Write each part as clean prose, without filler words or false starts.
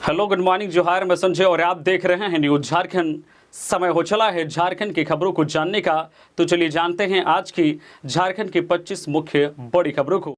Hello, good morning, जोहार। मैं संजय और आप देख रहे हैं न्यूज झारखंड। समय हो चला है झारखंड की खबरों को जानने का, तो चलिए जानते हैं आज की झारखंड की 25 मुख्य बड़ी खबरों को।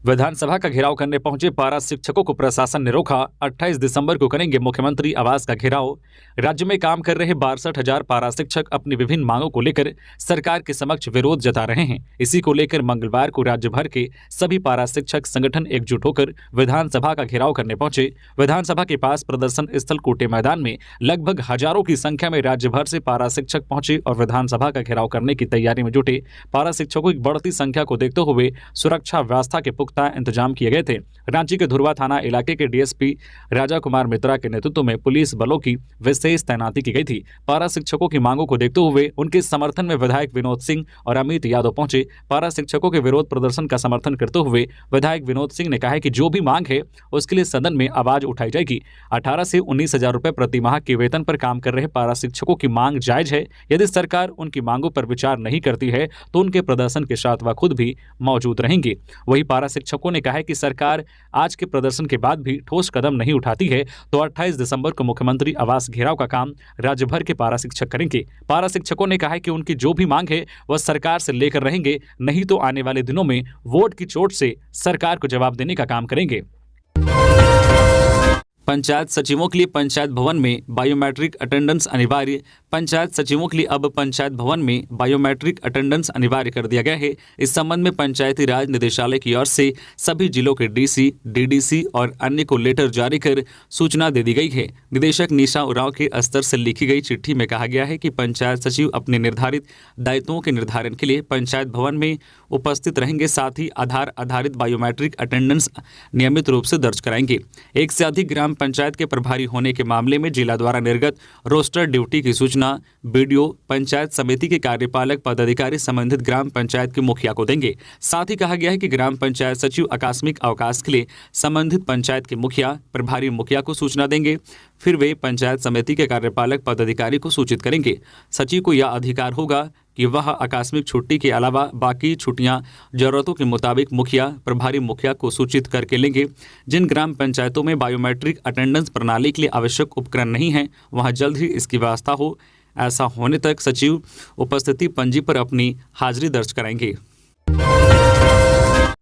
विधानसभा का घेराव करने पहुंचे पारा शिक्षकों को प्रशासन ने रोका। 28 दिसंबर को करेंगे मुख्यमंत्री आवास का घेराव। राज्य में काम कर रहे 62,000 पारा शिक्षक अपनी विभिन्न मांगों को लेकर सरकार के समक्ष विरोध जता रहे हैं। इसी को लेकर मंगलवार को राज्य भर के सभी पारा शिक्षक संगठन एकजुट होकर विधानसभा का घेराव करने पहुंचे। विधानसभा के पास प्रदर्शन स्थल कोटे मैदान में लगभग हजारों की संख्या में राज्य भर से पारा शिक्षक पहुंचे और विधानसभा का घेराव करने की तैयारी में जुटे। पारा शिक्षकों की बढ़ती संख्या को देखते हुए सुरक्षा व्यवस्था के पुख्ता इंतजाम किए गए थे। रांची के धुरवा थाना इलाके के डीएसपी राजा कुमार मित्रा के नेतृत्व में पुलिस बलों की विशेष तैनाती की गई थी। पारा शिक्षकों की मांगों को देखते हुए उनके समर्थन में विधायक विनोद सिंह और अमित यादव पहुंचे। पारा शिक्षकों के विरोध प्रदर्शन का समर्थन करते हुए विधायक विनोद सिंह ने कहा कि जो भी मांग है उसके लिए सदन में आवाज उठाई जाएगी। 18 से 19,000 रुपए प्रति माह के वेतन पर काम कर रहे पारा शिक्षकों की मांग जायज है। यदि सरकार उनकी मांगों पर विचार नहीं करती है तो उनके प्रदर्शन के साथ वह खुद भी मौजूद रहेंगे। वही पारा शिक्षकों ने कहा है कि सरकार आज के प्रदर्शन के बाद भी ठोस कदम नहीं उठाती है तो 28 दिसंबर को मुख्यमंत्री आवास घेराव का काम राज्य भर के पारा शिक्षक करेंगे। पारा शिक्षकों ने कहा है कि उनकी जो भी मांग है वह सरकार से लेकर रहेंगे, नहीं तो आने वाले दिनों में वोट की चोट से सरकार को जवाब देने का काम करेंगे। पंचायत सचिवों के लिए पंचायत भवन में बायोमेट्रिक अटेंडेंस अनिवार्य। पंचायत सचिवों के लिए अब पंचायत भवन में बायोमेट्रिक अटेंडेंस अनिवार्य कर दिया गया है। इस संबंध में पंचायती राज निदेशालय की ओर से सभी जिलों के डीसी, डीडीसी और अन्य को लेटर जारी कर सूचना दे दी गई है। निदेशक निशा उरांव के स्तर से लिखी गई चिट्ठी में कहा गया है कि पंचायत सचिव अपने निर्धारित दायित्वों के निर्धारण के लिए पंचायत भवन में उपस्थित रहेंगे। साथ ही आधार आधारित बायोमेट्रिक अटेंडेंस नियमित रूप से दर्ज कराएंगे। एक से अधिक ग्राम पंचायत के प्रभारी होने के मामले में जिला द्वारा निर्गत रोस्टर ड्यूटी की सूचना बीडीओ, पंचायत समिति के कार्यपालक पदाधिकारी संबंधित ग्राम पंचायत के मुखिया को देंगे। साथ ही कहा गया है कि ग्राम पंचायत सचिव आकस्मिक अवकाश के लिए संबंधित पंचायत के मुखिया, प्रभारी मुखिया को सूचना देंगे। फिर वे पंचायत समिति के कार्यपालक पदाधिकारी को सूचित करेंगे। सचिव को यह अधिकार होगा कि वह आकस्मिक छुट्टी के अलावा बाकी छुट्टियां जरूरतों के मुताबिक मुखिया, प्रभारी मुखिया को सूचित करके लेंगे। जिन ग्राम पंचायतों में बायोमेट्रिक अटेंडेंस प्रणाली के लिए आवश्यक उपकरण नहीं है वहां जल्द ही इसकी व्यवस्था हो। ऐसा होने तक सचिव उपस्थिति पंजी पर अपनी हाजिरी दर्ज कराएंगे।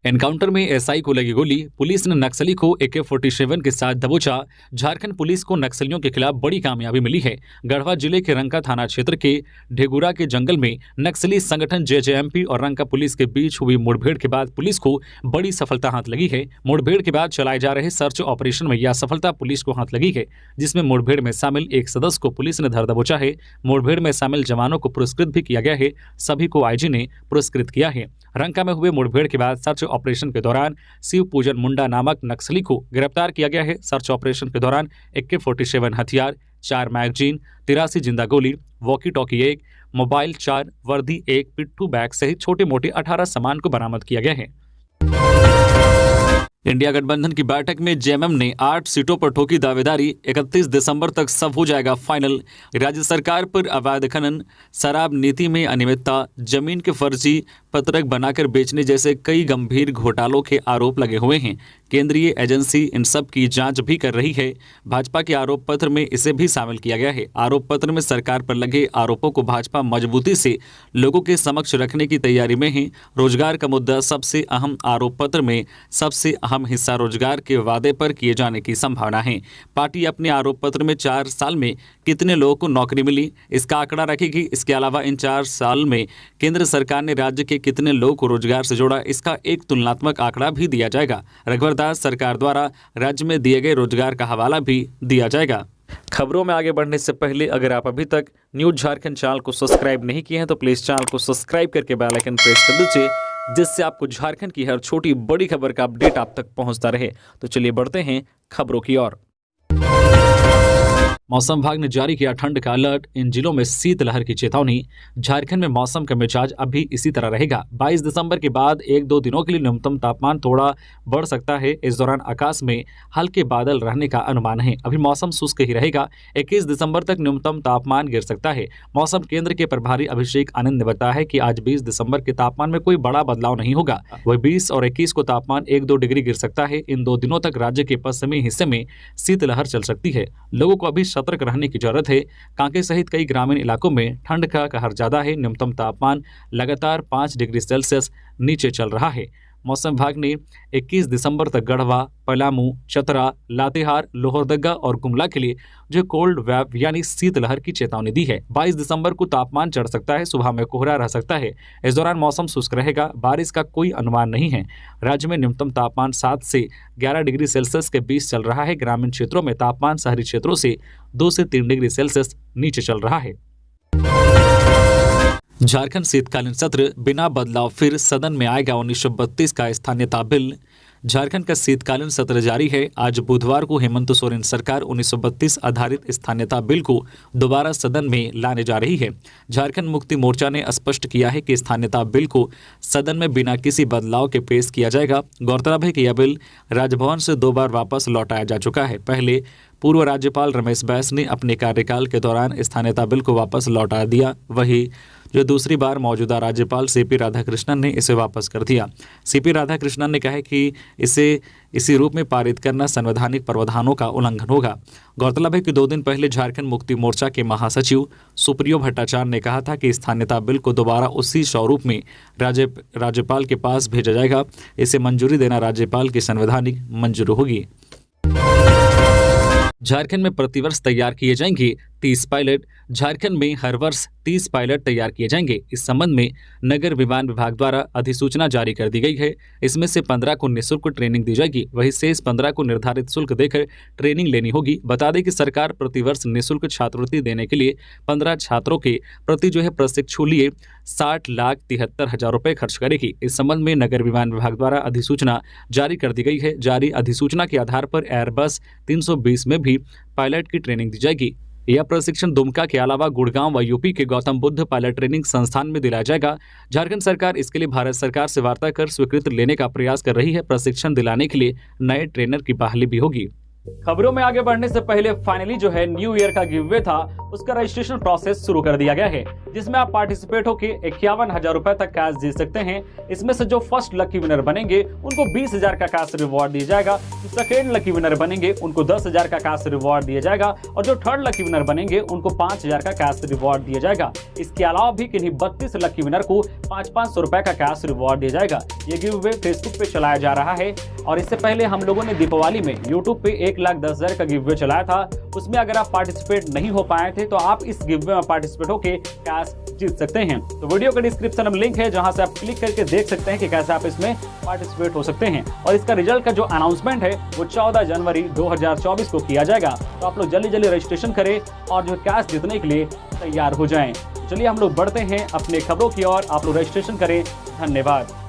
एनकाउंटर में एसआई को लगी गोली, पुलिस ने नक्सली को AK-47 के साथ दबोचा। झारखंड पुलिस को नक्सलियों के खिलाफ बड़ी कामयाबी मिली है। गढ़वा जिले के रंका थाना क्षेत्र के ढेगुरा के जंगल में नक्सली संगठन JJMP और रंका पुलिस के बीच हुई मुठभेड़ के बाद पुलिस को बड़ी सफलता हाथ लगी है। मुठभेड़ के बाद चलाए जा रहे सर्च ऑपरेशन में यह सफलता पुलिस को हाथ लगी है, जिसमें मुठभेड़ में शामिल एक सदस्य को पुलिस ने धर दबोचा है। मुठभेड़ में शामिल जवानों को पुरस्कृत भी किया गया है। सभी को आईजी ने पुरस्कृत किया है। रंका में हुए मुठभेड़ के बाद सर्च ऑपरेशन के दौरान शिव पूजन मुंडा नामक नक्सली को गिरफ्तार किया गया है। सर्च ऑपरेशन के दौरान AK-47 हथियार, 4 मैगजीन, 83 जिंदा गोली, वॉकी टॉकी 1, मोबाइल 4, वर्दी 1, पिट्ठू बैग सहित छोटे मोटे 18 सामान को बरामद किया गया है। इंडिया गठबंधन की बैठक में जेएमएम ने 8 सीटों पर ठोकी दावेदारी। 31 दिसंबर तक सब हो जाएगा फाइनल। राज्य सरकार पर अवैध खनन, शराब नीति में अनियमितता, जमीन के फर्जी पत्रक बनाकर बेचने जैसे कई गंभीर घोटालों के आरोप लगे हुए हैं। केंद्रीय एजेंसी इन सब की जांच भी कर रही है। भाजपा के आरोप पत्र में इसे भी शामिल किया गया है। आरोप पत्र में सरकार पर लगे आरोपों को भाजपा मजबूती से लोगों के समक्ष रखने की तैयारी में है। रोजगार का मुद्दा सबसे अहम। आरोप पत्र में सबसे अहम हिस्सा रोजगार के वादे पर किए जाने की संभावना है। पार्टी अपने आरोप पत्र में 4 साल में कितने लोगों को नौकरी मिली इसका आंकड़ा रखेगी। इसके अलावा इन 4 साल में केंद्र सरकार ने राज्य के कितने लोगों को रोजगार से जोड़ा इसका एक तुलनात्मक आंकड़ा भी दिया जाएगा। रघुवर दास सरकार द्वारा राज्य में दिए गए रोजगार का हवाला भी दिया जाएगा। खबरों में आगे बढ़ने से पहले अगर आप अभी तक न्यूज झारखंड चैनल को सब्सक्राइब नहीं किए हैं तो प्लीज चैनल को सब्सक्राइब करके बेल आइकन प्रेस कर दीजिए, जिससे आपको झारखंड की हर छोटी बड़ी खबर का अपडेट आप तक पहुंचता रहे। तो चलिए बढ़ते हैं खबरों की ओर। मौसम विभाग ने जारी किया ठंड का अलर्ट, इन जिलों में शीतलहर की चेतावनी। झारखंड में मौसम का मिजाज अभी इसी तरह रहेगा। 22 दिसंबर के बाद 1-2 दिनों के लिए न्यूनतम तापमान थोड़ा बढ़ सकता है। इस दौरान आकाश में हल्के बादल रहने का अनुमान है। अभी मौसम शुष्क ही रहेगा। 21 दिसंबर तक न्यूनतम तापमान गिर सकता है। मौसम केंद्र के प्रभारी अभिषेक आनंद ने बताया है कि आज 20 दिसंबर के तापमान में कोई बड़ा बदलाव नहीं होगा। वह 20 और 21 को तापमान 1-2 डिग्री गिर सकता है। इन 2 दिनों तक राज्य के पश्चिमी हिस्से में शीतलहर चल सकती है। लोगों को अभी सतर्क रहने की जरूरत है। कांके सहित कई ग्रामीण इलाकों में ठंड का कहर ज्यादा है। न्यूनतम तापमान लगातार 5 डिग्री सेल्सियस नीचे चल रहा है। मौसम विभाग ने 21 दिसंबर तक गढ़वा, पलामू, चतरा, लातेहार, लोहरदगा और गुमला के लिए जो कोल्ड वेव यानी शीतलहर की चेतावनी दी है। 22 दिसंबर को तापमान चढ़ सकता है। सुबह में कोहरा रह सकता है। इस दौरान मौसम शुष्क रहेगा। बारिश का कोई अनुमान नहीं है। राज्य में न्यूनतम तापमान 7 से 11 डिग्री सेल्सियस के बीच चल रहा है। ग्रामीण क्षेत्रों में तापमान शहरी क्षेत्रों से 2 से 3 डिग्री सेल्सियस नीचे चल रहा है। झारखंड शीतकालीन सत्र बिना बदलाव, फिर सदन में आएगा 1932 का स्थानीयता बिल। झारखंड का शीतकालीन सत्र जारी है। आज बुधवार को हेमंत सोरेन सरकार 1932 आधारित स्थानीयता बिल को दोबारा सदन में लाने जा रही है। झारखंड मुक्ति मोर्चा ने स्पष्ट किया है कि स्थानीयता बिल को सदन में बिना किसी बदलाव के पेश किया जाएगा। गौरतलब है कि यह बिल राजभवन से 2 बार वापस लौटाया जा चुका है। पहले पूर्व राज्यपाल रमेश बैस ने अपने कार्यकाल के दौरान स्थानीयता बिल को वापस लौटा दिया। वहीं जो दूसरी बार मौजूदा राज्यपाल सीपी राधाकृष्णन ने इसे वापस कर दिया। सीपी राधाकृष्णन ने कहा कि इसे इसी रूप में पारित करना संवैधानिक प्रावधानों का उल्लंघन होगा। गौरतलब है कि 2 दिन पहले झारखंड मुक्ति मोर्चा के महासचिव सुप्रियो भट्टाचार्य ने कहा था कि स्थानीयता बिल को दोबारा उसी स्वरूप में राज्यपाल के पास भेजा जाएगा। इसे मंजूरी देना राज्यपाल की संवैधानिक मंजूरी होगी। झारखंड में प्रतिवर्ष तैयार किए जाएंगे 30 पायलट। झारखंड में हर वर्ष 30 पायलट तैयार किए जाएंगे। इस संबंध में नगर विमान विभाग द्वारा अधिसूचना जारी कर दी गई है। इसमें से 15 को निःशुल्क ट्रेनिंग दी जाएगी। वहीं शेष 15 को निर्धारित शुल्क देकर ट्रेनिंग लेनी होगी। बता दें कि सरकार प्रतिवर्ष निःशुल्क छात्रवृत्ति देने के लिए 15 छात्रों के प्रति प्रशिक्षु लिए 60,73,000 रुपये खर्च करेगी। इस संबंध में नगर विमान विभाग द्वारा अधिसूचना जारी कर दी गई है। जारी अधिसूचना के आधार पर एयरबस 320 में भी पायलट की ट्रेनिंग दी जाएगी। यह प्रशिक्षण दुमका के अलावा गुड़गांव व यूपी के गौतम बुद्ध पायलट ट्रेनिंग संस्थान में दिलाया जाएगा। झारखंड सरकार इसके लिए भारत सरकार से वार्ता कर स्वीकृति लेने का प्रयास कर रही है। प्रशिक्षण दिलाने के लिए नए ट्रेनर की बहाली भी होगी। खबरों में आगे बढ़ने से पहले फाइनली न्यू ईयर का गिव अवे था, उसका रजिस्ट्रेशन प्रोसेस शुरू कर दिया गया है, जिसमें आप पार्टिसिपेट होकर 51,000 रुपए तक कैश जीत सकते हैं। इसमें से जो फर्स्ट लकी विनर बनेंगे उनको 20,000 का कैश रिवॉर्ड दिया जाएगा। जो सेकेंड लकी विनर बनेंगे उनको 10,000 का कैश रिवॉर्ड दिया जाएगा और जो थर्ड लकी विनर बनेंगे उनको 5,000 का कैश रिवॉर्ड दिया जाएगा। इसके अलावा भी किन्हीं 32 लकी विनर को 500 रुपए का कैश रिवॉर्ड दिया जाएगा। ये गिव अवे फेसबुक पे चलाया जा रहा है और इससे पहले हम लोगों ने दीपावली में यूट्यूब पे 1,10,000 का गिव अवे चलाया था। उसमें अगर आप पार्टिसिपेट नहीं हो पाए थे तो आप इस गिव अवे में पार्टिसिपेट होकर कैश जीत सकते हैं। तो वीडियो के डिस्क्रिप्शन में लिंक है जहां से आप क्लिक करके देख सकते हैं कि कैसे आप इसमें पार्टिसिपेट हो सकते हैं। और इसका रिजल्ट का जो अनाउंसमेंट है वो 14 जनवरी 2024 को किया जाएगा। तो आप लोग जल्दी जल्दी रजिस्ट्रेशन करें और जो कैश जीतने के लिए तैयार हो जाएं। चलिए हम लोग बढ़ते हैं अपने खबरों की ओर। आप लोग रजिस्ट्रेशन करें। धन्यवाद।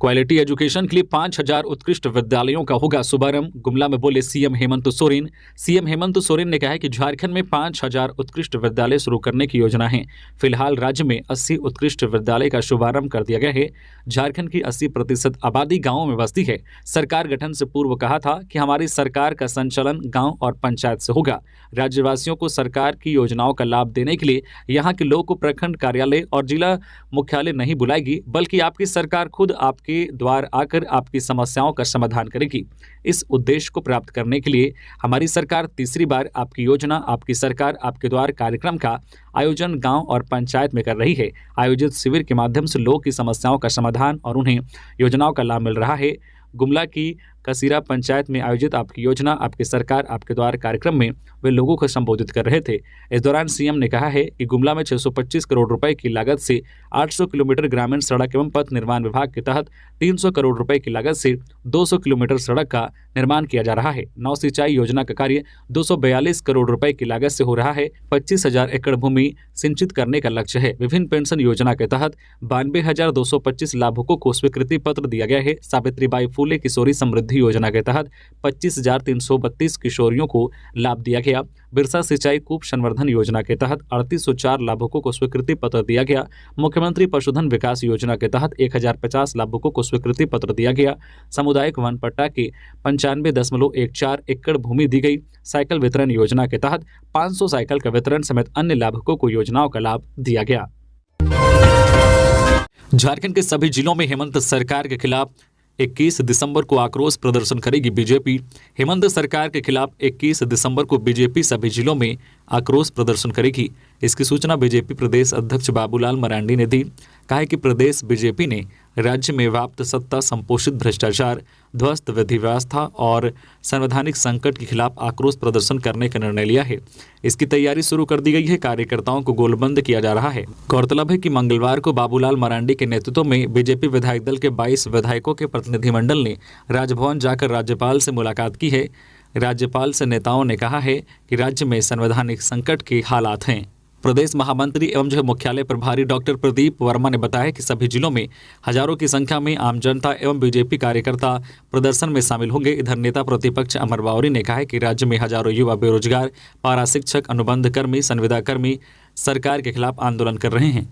क्वालिटी एजुकेशन के लिए 5,000 उत्कृष्ट विद्यालयों का होगा शुभारंभ, गुमला में बोले सीएम हेमंत सोरेन। सीएम हेमंत सोरेन ने कहा है कि झारखंड में 5,000 उत्कृष्ट विद्यालय शुरू करने की योजना है। फिलहाल राज्य में 80 उत्कृष्ट विद्यालय का शुभारंभ कर दिया गया है। झारखंड की 80% आबादी गाँवों में बसती है। सरकार गठन से पूर्व कहा था कि हमारी सरकार का संचालन गाँव और पंचायत से होगा। राज्यवासियों को सरकार की योजनाओं का लाभ देने के लिए यहाँ के लोगों को प्रखंड कार्यालय और जिला मुख्यालय नहीं बुलाएगी, बल्कि आपकी सरकार खुद आपके द्वार आकर आपकी समस्याओं का समाधान करेगी। इस उद्देश्य को प्राप्त करने के लिए हमारी सरकार तीसरी बार आपकी योजना आपकी सरकार आपके द्वार कार्यक्रम का आयोजन गांव और पंचायत में कर रही है। आयोजित शिविर के माध्यम से लोगों की समस्याओं का समाधान और उन्हें योजनाओं का लाभ मिल रहा है। गुमला की कसीरा पंचायत में आयोजित आपकी योजना आपकी सरकार आपके द्वार कार्यक्रम में वे लोगों को संबोधित कर रहे थे। इस दौरान सीएम ने कहा है कि गुमला में 625 करोड़ रुपए की लागत से 800 किलोमीटर ग्रामीण सड़क एवं पथ निर्माण विभाग के तहत 300 करोड़ रुपए की लागत से 200 किलोमीटर सड़क का निर्माण किया जा रहा है। नौ सिंचाई योजना का कार्य 242 करोड़ रुपए की लागत से हो रहा है। 25,000 एकड़ भूमि सिंचित करने का लक्ष्य है। विभिन्न पेंशन योजना के तहत 92,225 लाभुकों को स्वीकृति पत्र दिया गया है। सावित्रीबाई फुले किशोरी समृद्धि समृद्धि योजना के तहत 25,332 किशोरियों को लाभ दिया गया। बिरसा सिंचाई कूप संवर्धन योजना के तहत 3804 लाभुकों को स्वीकृति पत्र दिया गया। मुख्यमंत्री पशुधन विकास योजना के तहत 1050 लाभुकों को स्वीकृति पत्र दिया गया। सामुदायिक वन पट्टा की 95.14 एकड़ भूमि दी गई। साइकिल वितरण योजना के तहत 500 साइकिल का वितरण समेत अन्य लाभुकों को योजनाओं का लाभ दिया गया। झारखंड के सभी जिलों में हेमंत सरकार के खिलाफ 21 दिसंबर को आक्रोश प्रदर्शन करेगी बीजेपी। हेमंत सरकार के खिलाफ 21 दिसंबर को बीजेपी सभी जिलों में आक्रोश प्रदर्शन करेगी। इसकी सूचना बीजेपी प्रदेश अध्यक्ष बाबूलाल मरांडी ने दी। कहा है कि प्रदेश बीजेपी ने राज्य में व्याप्त सत्ता संपोषित भ्रष्टाचार, ध्वस्त विधि व्यवस्था और संवैधानिक संकट के खिलाफ आक्रोश प्रदर्शन करने का निर्णय लिया है। इसकी तैयारी शुरू कर दी गई है। कार्यकर्ताओं को गोलबंद किया जा रहा है। गौरतलब है कि मंगलवार को बाबूलाल मरांडी के नेतृत्व में बीजेपी विधायक दल के 22 विधायकों के प्रतिनिधिमंडल ने राजभवन जाकर राज्यपाल से मुलाकात की है। राज्यपाल से नेताओं ने कहा है कि राज्य में संवैधानिक संकट के हालात हैं। प्रदेश महामंत्री एवं मुख्यालय प्रभारी डॉक्टर प्रदीप वर्मा ने बताया कि सभी जिलों में हजारों की संख्या में आम जनता एवं बीजेपी कार्यकर्ता प्रदर्शन में शामिल होंगे। इधर नेता प्रतिपक्ष अमर बावरी ने कहा है कि राज्य में हजारों युवा बेरोजगार, पारा शिक्षक, अनुबंध कर्मी, संविदा कर्मी सरकार के खिलाफ आंदोलन कर रहे हैं।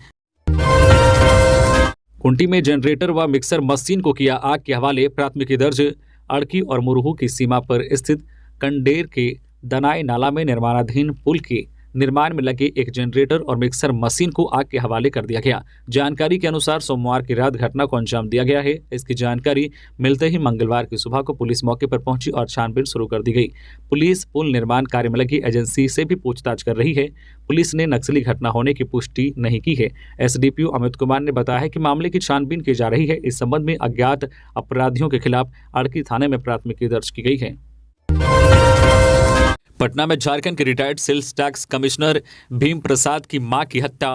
कुंटी में जनरेटर व मिक्सर मशीन को किया आग के हवाले। प्राथमिकी दर्ज। अड़की और मुरहू की सीमा पर स्थित कंडेर के दनाई नाला में निर्माणाधीन पुल के निर्माण में लगे एक जनरेटर और मिक्सर मशीन को आग के हवाले कर दिया गया। जानकारी के अनुसार सोमवार की रात घटना को अंजाम दिया गया है। इसकी जानकारी मिलते ही मंगलवार की सुबह को पुलिस मौके पर पहुंची और छानबीन शुरू कर दी गई। पुलिस पुल निर्माण कार्य में लगी एजेंसी से भी पूछताछ कर रही है। पुलिस ने नक्सली घटना होने की पुष्टि नहीं की है। एसडीपीओ अमित कुमार ने बताया है कि मामले की छानबीन की जा रही है। इस संबंध में अज्ञात अपराधियों के खिलाफ अड़की थाने में प्राथमिकी दर्ज की गई है। पटना में झारखंड के retired sales tax commissioner Bhim Prasad की मां की हत्या।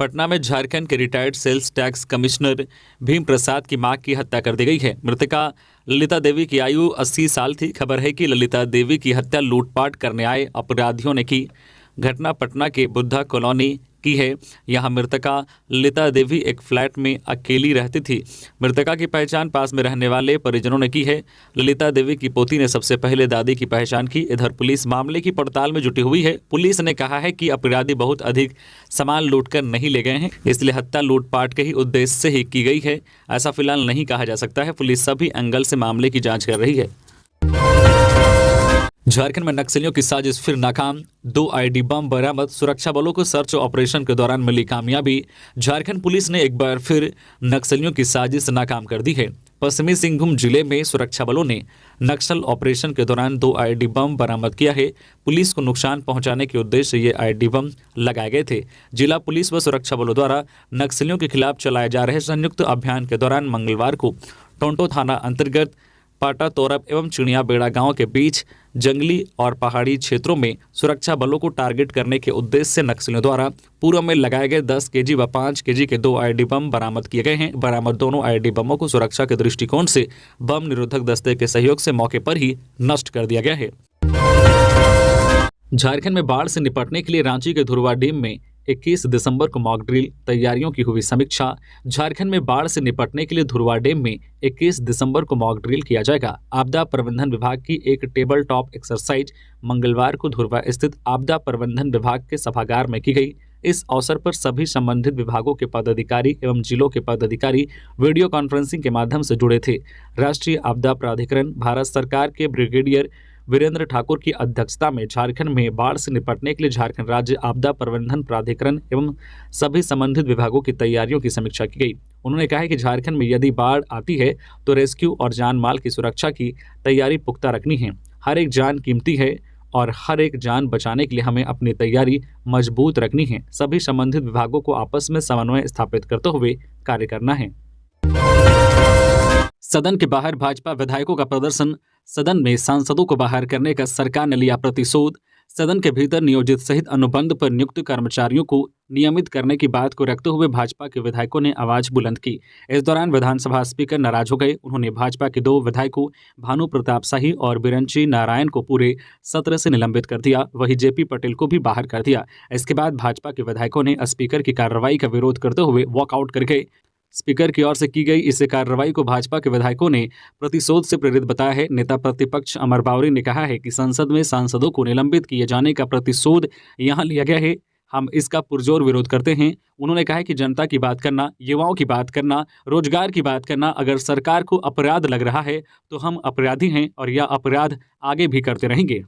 पटना में झारखंड के retired sales tax commissioner Bhim Prasad की मां की हत्या कर दी गई है। मृतका ललिता देवी की आयु 80 साल थी। खबर है कि ललिता देवी की हत्या लूटपाट करने आए अपराधियों ने की। घटना पटना के बुद्धा कॉलोनी की है। यहां मृतका ललिता देवी एक फ्लैट में अकेली रहती थी। मृतका की पहचान पास में रहने वाले परिजनों ने की है। ललिता देवी की पोती ने सबसे पहले दादी की पहचान की। इधर पुलिस मामले की पड़ताल में जुटी हुई है। पुलिस ने कहा है कि अपराधी बहुत अधिक सामान लूटकर नहीं ले गए हैं, इसलिए हत्या लूटपाट के ही उद्देश्य से ही की गई है। ऐसा फिलहाल नहीं कहा जा सकता है। पुलिस सभी एंगल से मामले की जाँच कर रही है। झारखंड में नक्सलियों की साजिश फिर नाकाम। 2 आईडी बम बरामद। सुरक्षा बलों को सर्च ऑपरेशन के दौरान मिली कामयाबी। झारखंड पुलिस ने एक बार फिर नक्सलियों की साजिश नाकाम कर दी है। पश्चिमी सिंहभूम जिले में सुरक्षा बलों ने नक्सल ऑपरेशन के दौरान 2 आईडी बम बरामद किया है। पुलिस को नुकसान पहुंचाने के उद्देश्य से ये आईडी बम लगाए गए थे। जिला पुलिस व सुरक्षा बलों द्वारा नक्सलियों के खिलाफ चलाए जा रहे संयुक्त अभियान के दौरान मंगलवार को टोंटो थाना अंतर्गत पाटा तोरप एवं चिड़िया बेड़ा गांव के बीच जंगली और पहाड़ी क्षेत्रों में सुरक्षा बलों को टारगेट करने के उद्देश्य से नक्सलियों द्वारा पूर्व में लगाए गए 10 केजी व 5 केजी के 2 आईडी बम बरामद किए गए हैं। बरामद दोनों आईडी बमों को सुरक्षा के दृष्टिकोण से बम निरोधक दस्ते के सहयोग से मौके पर ही नष्ट कर दिया गया है। झारखंड में बाढ़ से निपटने के लिए रांची के धुरवा डैम में 21 दिसंबर को मॉक ड्रिल तैयारियों की हुई समीक्षा। झारखंड में बाढ़ से निपटने के लिए धुरवा डैम में 21 दिसंबर को मॉक ड्रिल किया जाएगा। आपदा प्रबंधन विभाग की एक टेबल टॉप एक्सरसाइज मंगलवार को धुरवा स्थित आपदा प्रबंधन विभाग के सभागार में की गई। इस अवसर पर सभी संबंधित विभागों के पदाधिकारी एवं जिलों के पदाधिकारी वीडियो कॉन्फ्रेंसिंग के माध्यम से जुड़े थे। राष्ट्रीय आपदा प्राधिकरण भारत सरकार के ब्रिगेडियर वीरेंद्र ठाकुर की अध्यक्षता में झारखंड में बाढ़ से निपटने के लिए झारखंड राज्य आपदा प्रबंधन प्राधिकरण एवं सभी संबंधित विभागों की तैयारियों की समीक्षा की गई। उन्होंने कहा कि झारखंड में यदि बाढ़ आती है तो रेस्क्यू और जान माल की सुरक्षा की तैयारी पुख्ता रखनी है। हर एक जान कीमती है और हर एक जान बचाने के लिए हमें अपनी तैयारी मजबूत रखनी है। सभी संबंधित विभागों को आपस में समन्वय स्थापित करते हुए कार्य करना है। सदन के बाहर भाजपा विधायकों का प्रदर्शन। सदन में सांसदों को बाहर करने का सरकार ने लिया प्रतिशोध। सदन के भीतर नियोजित सहित अनुबंध पर नियुक्त कर्मचारियों को नियमित करने की बात को रखते हुए भाजपा के विधायकों ने आवाज बुलंद की। इस दौरान विधानसभा स्पीकर नाराज हो गए। उन्होंने भाजपा के 2 विधायकों भानु प्रताप शाही और बिरंची नारायण को पूरे सत्र से निलंबित कर दिया। वहीं जेपी पटेल को भी बाहर कर दिया। इसके बाद भाजपा के विधायकों ने स्पीकर की कार्रवाई का विरोध करते हुए वॉकआउट कर गए। स्पीकर की ओर से की गई इस कार्रवाई को भाजपा के विधायकों ने प्रतिशोध से प्रेरित बताया है। नेता प्रतिपक्ष अमर बावरी ने कहा है कि संसद में सांसदों को निलंबित किए जाने का प्रतिशोध यहां लिया गया है। हम इसका पुरजोर विरोध करते हैं। उन्होंने कहा है कि जनता की बात करना, युवाओं की बात करना, रोजगार की बात करना अगर सरकार को अपराध लग रहा है तो हम अपराधी हैं और यह अपराध आगे भी करते रहेंगे।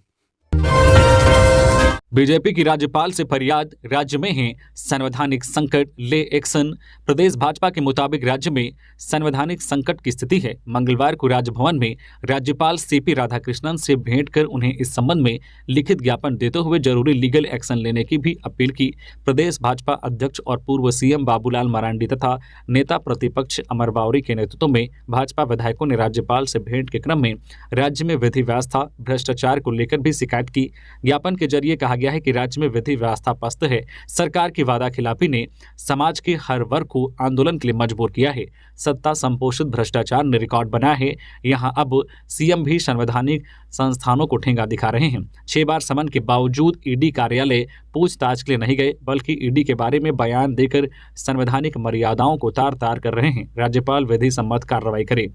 बीजेपी की राज्यपाल से फरियाद, राज्य में है संवैधानिक संकट, ले एक्शन। प्रदेश भाजपा के मुताबिक राज्य में संवैधानिक संकट की स्थिति है। मंगलवार को राजभवन में राज्यपाल सीपी राधाकृष्णन से भेंट कर उन्हें इस संबंध में लिखित ज्ञापन देते हुए जरूरी लीगल एक्शन लेने की भी अपील की। प्रदेश भाजपा अध्यक्ष और पूर्व सीएम बाबूलाल मरांडी तथा नेता प्रतिपक्ष अमर बावरी के नेतृत्व में भाजपा विधायकों ने राज्यपाल से भेंट के क्रम में राज्य में विधि व्यवस्था, भ्रष्टाचार को लेकर भी शिकायत की। ज्ञापन के जरिए कहा गया है कि राज्य में विधि व्यवस्था पस्त है। सरकार की वादा खिलाफी ने समाज के हर वर्ग को आंदोलन के लिए मजबूर किया है। सत्ता संपोषित भ्रष्टाचार ने रिकॉर्ड बनाया है। यहां अब सीएम भी संवैधानिक संस्थानों को ठेंगा दिखा रहे हैं। 6 बार समन के बावजूद ईडी कार्यालय पूछताछ के लिए नहीं गए, बल्कि ईडी के बारे में बयान देकर संवैधानिक मर्यादाओं को तार तार कर रहे हैं। राज्यपाल विधि सम्मत कार्रवाई करे।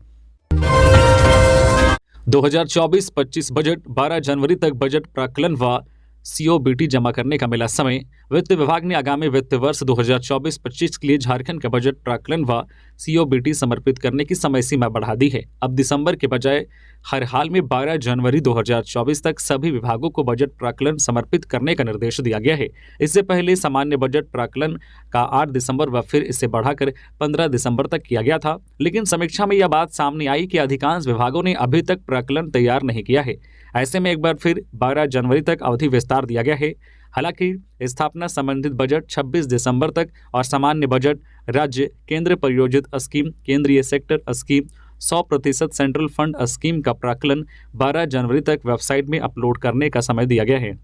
2024-25 बजट, 12 जनवरी तक बजट प्राक्कलन व COBT जमा करने का मिला समय। वित्त विभाग ने आगामी वित्त वर्ष 2024-25 के लिए झारखंड का बजट प्राक्कलन व COBT समर्पित करने की समय सीमा बढ़ा दी है। अब दिसंबर के बजाय हर हाल में 12 जनवरी 2024 तक सभी विभागों को बजट प्राक्कलन समर्पित करने का निर्देश दिया गया है। इससे पहले सामान्य बजट प्राक्कलन का 8 दिसंबर व फिर इसे बढ़ाकर 15 दिसंबर तक किया गया था, लेकिन समीक्षा में यह बात सामने आई कि अधिकांश विभागों ने अभी तक प्राक्कलन तैयार नहीं किया है। ऐसे में एक बार फिर 12 जनवरी तक अवधि विस्तार दिया गया है। हालांकि स्थापना संबंधित बजट 26 दिसंबर तक और सामान्य बजट, राज्य केंद्र प्रायोजित स्कीम, केंद्रीय sector scheme, 100% central fund scheme का प्राक्कलन 12 जनवरी तक वेबसाइट में अपलोड करने का समय दिया गया है।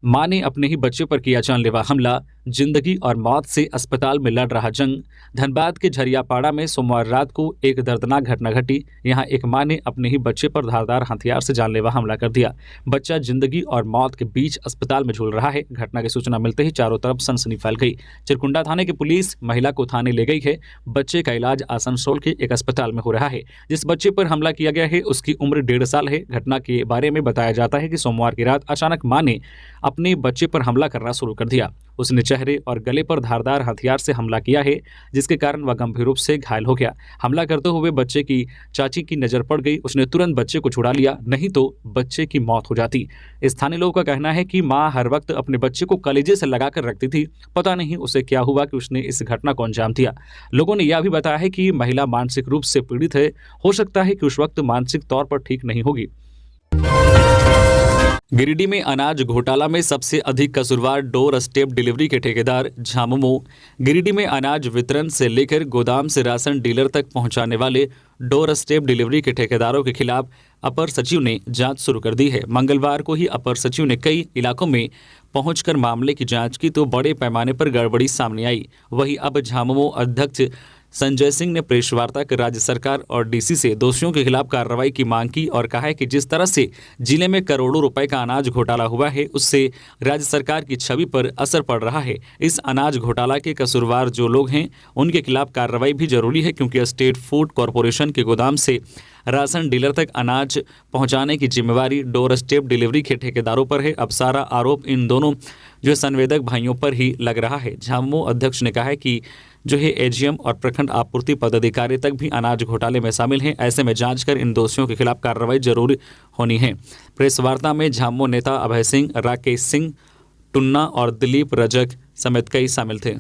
मां ने अपने ही बच्चे पर किया जानलेवा हमला, जिंदगी और मौत से अस्पताल में लड़ रहा जंग। धनबाद के झरियापाड़ा में सोमवार रात को एक दर्दनाक घटना घटी। यहां एक मां ने अपने ही बच्चे पर धारदार हथियार से जानलेवा हमला कर दिया। बच्चा जिंदगी और मौत के बीच अस्पताल में झूल रहा है। घटना की सूचना मिलते ही चारों तरफ सनसनी फैल गई। चिरकुंडा थाने की पुलिस महिला को थाने ले गई है। बच्चे का इलाज आसनसोल के एक अस्पताल में हो रहा है। जिस बच्चे पर हमला किया गया है उसकी उम्र 1.5 साल है। घटना के बारे में बताया जाता है कि सोमवार की रात अचानक मां ने अपने बच्चे पर हमला करना शुरू कर दिया। उसने चेहरे और गले पर धारदार हथियार से हमला किया है, जिसके कारण वह गंभीर रूप से घायल हो गया। हमला करते हुए बच्चे की चाची की नजर पड़ गई। उसने तुरंत बच्चे को छुड़ा लिया, नहीं तो बच्चे की मौत हो जाती। स्थानीय लोगों का कहना है कि मां हर वक्त अपने बच्चे को कलेजे से लगाकर रखती थी। पता नहीं उसे क्या हुआ कि उसने इस घटना को अंजाम दिया। लोगों ने यह भी बताया है कि महिला मानसिक रूप से पीड़ित है। हो सकता है कि उस वक्त मानसिक तौर पर ठीक नहीं होगी। गिरिडीह में अनाज घोटाला में सबसे अधिक कसूरवार डोर स्टेप डिलीवरी के ठेकेदार झामुमो। गिरिडीह में अनाज वितरण से लेकर गोदाम से राशन डीलर तक पहुंचाने वाले डोर स्टेप डिलीवरी के ठेकेदारों के खिलाफ अपर सचिव ने जांच शुरू कर दी है। मंगलवार को ही अपर सचिव ने कई इलाकों में पहुंचकर मामले की जांच की तो बड़े पैमाने पर गड़बड़ी सामने आई। वहीं अब झामुमो अध्यक्ष संजय सिंह ने प्रेस वार्ता कर राज्य सरकार और डीसी से दोषियों के खिलाफ कार्रवाई की मांग की और कहा है कि जिस तरह से जिले में करोड़ों रुपए का अनाज घोटाला हुआ है उससे राज्य सरकार की छवि पर असर पड़ रहा है। इस अनाज घोटाला के कसूरवार जो लोग हैं उनके खिलाफ कार्रवाई भी जरूरी है, क्योंकि स्टेट फूड कॉरपोरेशन के गोदाम से राशन डीलर तक अनाज पहुंचाने की जिम्मेवारी डोर स्टेप डिलीवरी के ठेकेदारों पर है। अब सारा आरोप इन दोनों जो संवेदक भाइयों पर ही लग रहा है। झामुमो अध्यक्ष ने कहा है कि जो है एजीएम और प्रखंड आपूर्ति पदाधिकारी तक भी अनाज घोटाले में शामिल हैं। ऐसे में जांच कर इन दोषियों के खिलाफ कार्रवाई जरूर होनी है। प्रेस वार्ता में झामुमो नेता अभय सिंह, राकेश सिंह, टुन्ना और दिलीप रजक समेत कई शामिल थे।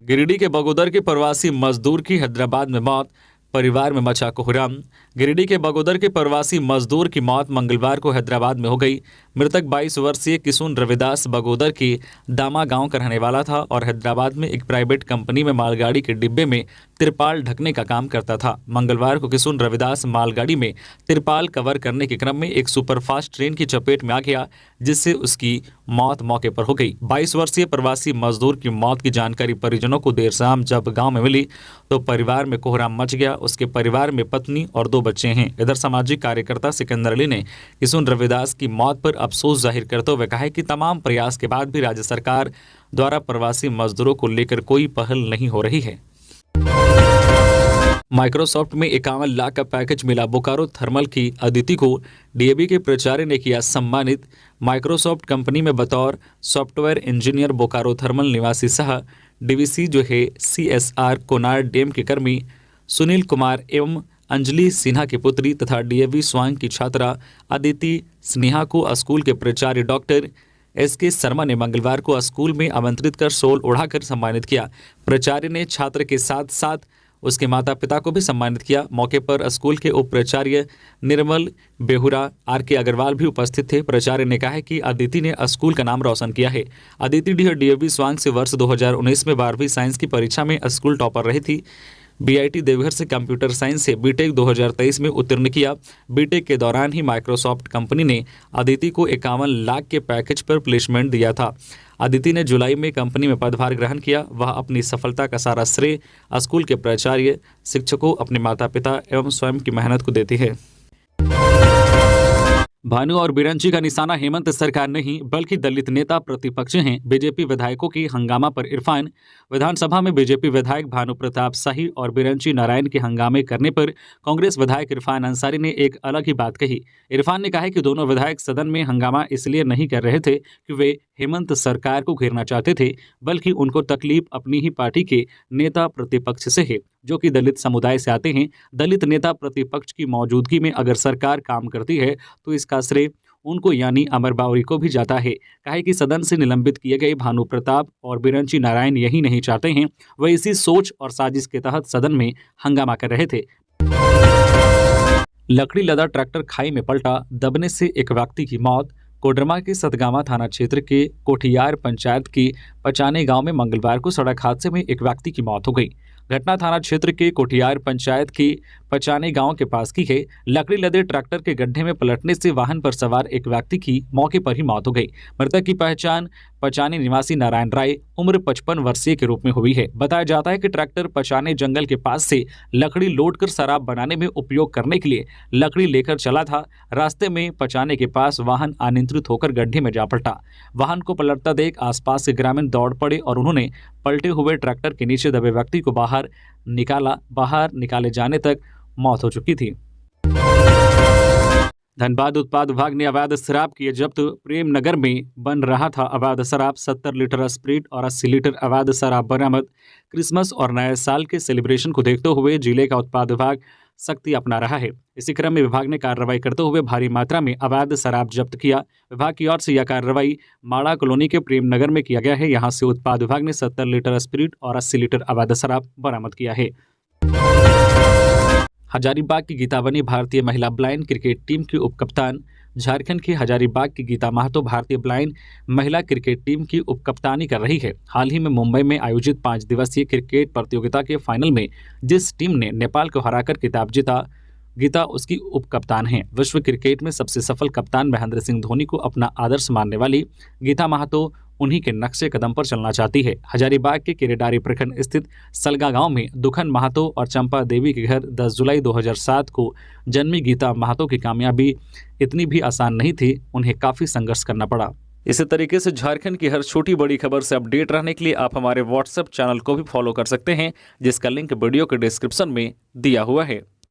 गिरिडीह के बगोदर के प्रवासी मजदूर की हैदराबाद में मौत, परिवार में मचा कोहराम। गिरिडीह के बगोदर के प्रवासी मजदूर की मौत मंगलवार को हैदराबाद में हो गई। मृतक 22 वर्षीय किशुन रविदास बगोदर के दामा गांव का रहने वाला था और हैदराबाद में एक प्राइवेट कंपनी में मालगाड़ी के डिब्बे में तिरपाल ढकने का काम करता था। मंगलवार को किशुन रविदास मालगाड़ी में तिरपाल कवर करने के क्रम में एक सुपरफास्ट ट्रेन की चपेट में आ गया, जिससे उसकी मौत मौके पर हो गई। 22 वर्षीय प्रवासी मजदूर की मौत की जानकारी परिजनों को देर शाम जब गांव में मिली तो परिवार में कोहराम मच गया। उसके परिवार में पत्नी और 2 बच्चे हैं। इधर सामाजिक कार्यकर्ता सिकंदर अली ने किशुन रविदास की मौत पर अफसोस जाहिर करते हुए कहा है कि तमाम प्रयास के बाद भी राज्य सरकार द्वारा प्रवासी मजदूरों को लेकर कोई पहल नहीं हो रही है। माइक्रोसॉफ्ट में 51 लाख का पैकेज मिला, बोकारो थर्मल की अदिति को डीएवी के प्राचार्य ने किया सम्मानित। माइक्रोसॉफ्ट कंपनी में बतौर सॉफ्टवेयर इंजीनियर बोकारो थर्मल निवासी सह डीवीसी जो है सीएसआर कोनार डैम के कर्मी सुनील कुमार एवं अंजलि सिन्हा की पुत्री तथा डीएवी स्वांग की छात्रा अदिति स्नेहा को स्कूल के प्राचार्य डॉक्टर एसके शर्मा ने मंगलवार को स्कूल में आमंत्रित कर शॉल ओढ़ाकर सम्मानित किया। प्राचार्य ने छात्र के साथ साथ उसके माता पिता को भी सम्मानित किया। मौके पर स्कूल के उप प्राचार्य निर्मल बेहुरा आर.के. अग्रवाल भी उपस्थित थे। प्राचार्य ने कहा है कि अदिति ने स्कूल का नाम रोशन किया है। अदिति डीएवी स्वांग से वर्ष 2019 में 12वीं साइंस की परीक्षा में स्कूल टॉपर रही थी। बीआईटी देवघर से कंप्यूटर साइंस से बीटेक 2023 में उत्तीर्ण किया। बीटेक के दौरान ही माइक्रोसॉफ्ट कंपनी ने अदिति को 51 लाख के पैकेज पर प्लेसमेंट दिया था। अदिति ने जुलाई में कंपनी में पदभार ग्रहण किया। वह अपनी सफलता का सारा श्रेय स्कूल के प्राचार्य, शिक्षकों, अपने माता पिता एवं स्वयं की मेहनत को देती है। भानु और बिरंची का निशाना हेमंत सरकार नहीं बल्कि दलित नेता प्रतिपक्ष हैं। बीजेपी विधायकों की हंगामा पर इरफान। विधानसभा में बीजेपी विधायक भानु प्रताप शाही और बिरंची नारायण के हंगामे करने पर कांग्रेस विधायक इरफान अंसारी ने एक अलग ही बात कही। इरफान ने कहा कि दोनों विधायक सदन में हंगामा इसलिए नहीं कर रहे थे कि वे हेमंत सरकार को घेरना चाहते थे, बल्कि उनको तकलीफ अपनी ही पार्टी के नेता प्रतिपक्ष से है जो कि दलित समुदाय से आते हैं। दलित नेता प्रतिपक्ष की मौजूदगी में अगर सरकार काम करती है तो इसका श्रेय उनको यानी अमर बावरी को भी जाता है। कहा कि सदन से निलंबित किए गए भानु प्रताप और बिरंची नारायण यही नहीं चाहते हैं, वह इसी सोच और साजिश के तहत सदन में हंगामा कर रहे थे। लकड़ी लदा ट्रैक्टर खाई में पलटा, दबने से एक व्यक्ति की मौत। कोडरमा के सतगावा थाना क्षेत्र के कोठियार पंचायत की पचाने गांव में मंगलवार को सड़क हादसे में एक व्यक्ति की मौत हो गई। घटना थाना क्षेत्र के कोठियार पंचायत की पचाने गांव के पास की है। लकड़ी लदे ट्रैक्टर के गड्ढे में पलटने से वाहन पर सवार एक व्यक्ति की मौके पर ही मौत हो गई। मृतक की पहचान पचाने निवासी नारायण राय उम्र 55 वर्षीय के रूप में हुई है। बताया जाता है कि ट्रैक्टर पचाने जंगल के पास से लकड़ी लोड कर शराब बनाने में उपयोग करने के लिए लकड़ी लेकर चला था। रास्ते में पचाने के पास वाहन अनियंत्रित होकर गड्ढे में जा पलटा। वाहन को पलटता देख आसपास से ग्रामीण दौड़ पड़े और उन्होंने पलटे हुए ट्रैक्टर के नीचे दबे व्यक्ति को बाहर निकाले जाने तक मौत हो चुकी थी। धनबाद उत्पाद विभाग ने अवैध शराब किए जब्त। प्रेमनगर में बन रहा था अवैध शराब। 70 लीटर स्प्रिट और 80 लीटर अवैध शराब बरामद। क्रिसमस और नए साल के सेलिब्रेशन को देखते हुए जिले का उत्पाद विभाग सख्ती अपना रहा है। इसी क्रम में विभाग ने कार्रवाई करते हुए भारी मात्रा में अवैध शराब जब्त किया। विभाग की ओर से यह कार्रवाई माड़ा कॉलोनी के प्रेमनगर में किया गया है। यहां से उत्पाद विभाग ने 70 लीटर स्प्रिट और 80 लीटर अवैध शराब बरामद किया है। हजारीबाग की गीता बनी भारतीय महिला ब्लाइंड क्रिकेट टीम की उपकप्तान। झारखंड की हजारीबाग की गीता महतो भारतीय ब्लाइंड महिला क्रिकेट टीम की उपकप्तानी कर रही है। हाल ही में मुंबई में आयोजित 5 दिवसीय क्रिकेट प्रतियोगिता के फाइनल में जिस टीम ने नेपाल को हराकर खिताब जीता, गीता उसकी उपकप्तान हैं। विश्व क्रिकेट में सबसे सफल कप्तान महेंद्र सिंह धोनी को अपना आदर्श मानने वाली गीता महतो उन्हीं के नक्शे कदम पर चलना चाहती है। हजारीबाग के केरेडारी प्रखंड स्थित सलगा गांव में दुखन महतो और चंपा देवी के घर 10 जुलाई 2007 को जन्मी गीता महतो की कामयाबी इतनी भी आसान नहीं थी, उन्हें काफ़ी संघर्ष करना पड़ा। इसी तरीके से झारखंड की हर छोटी बड़ी खबर से अपडेट रहने के लिए आप हमारे व्हाट्सएप चैनल को भी फॉलो कर सकते हैं, जिसका लिंक वीडियो के डिस्क्रिप्शन में दिया हुआ है।